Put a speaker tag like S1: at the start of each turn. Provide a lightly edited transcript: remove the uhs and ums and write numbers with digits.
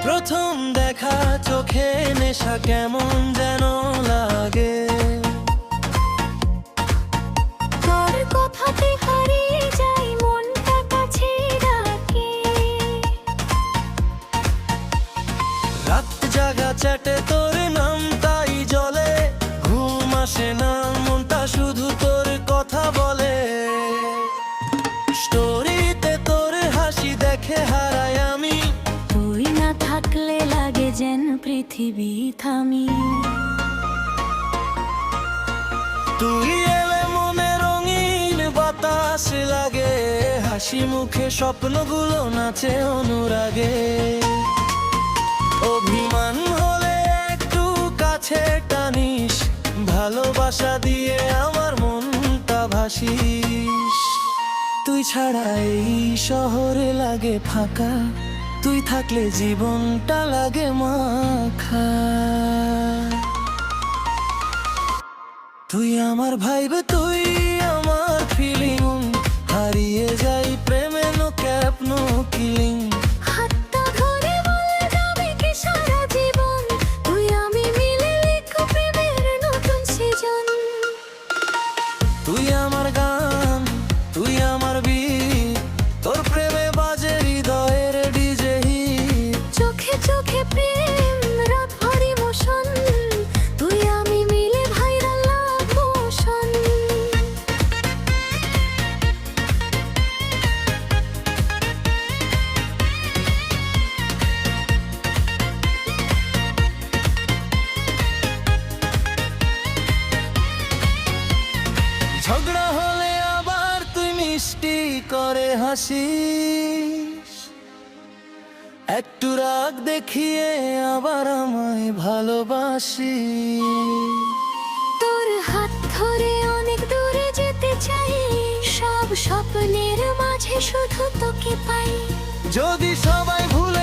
S1: প্রথম দেখা চোখে নেশা কেমন যেন লাগে,
S2: তোর কথাতে হারিয়ে যাই মনটা কাছে ডাকে।
S1: রাত জাগা চ্যাটে তোর নাম তাই জলে, ঘুম আসে না মনটা শুধু তোর কথা বলে। স্টোরিতে তোর হাসি দেখে হারাই আমি,
S2: তুই না থাকলে লাগে যেন পৃথিবী থামি।
S1: তুই এলে মনে রঙিন বাতাস লাগে, হাসি মুখে স্বপ্নগুলো নাচে অনুরাগে। অভিমান হলে একটু কাছে টানিস, ভালোবাসা দিয়ে আমার মনটা ভাসিস। তুই ছাড়া এই শহরে লাগে ফাঁকা, তুই থাকলে জীবনটা লাগে মাখা। তুই আমার ভাইবে, তুই আমার ফিলিং, হারিয়ে যাই প্রেমে নো ক্যাপ নো কিলিং।
S2: হাতটা ধরে বলে যাবে কি সারা জীবন, তুই আমি মিলে লিখো প্রেমের নতুন সিজন।
S1: তুই আমার গান, তুই আমার বীর, তোর প্রেমে বাজে হৃদয়ের ডিজে হিট।
S2: চোখে চোখে প্রেম, রাত ভর ইমোশন, তুই আমি মিলে ভাইরাল লাভ মোশন।
S1: ঝগড়া হলে আবার তুই মিষ্টি করে হাসিস, একটু রাগ দেখিয়ে আবার আমায় ভালোবাসিস।
S2: তোর হাত ধরে অনেক দূরে যেতে চাই, সব স্বপ্নের মাঝে শুধু তোকে পাই।
S1: যদি সবাই ভুল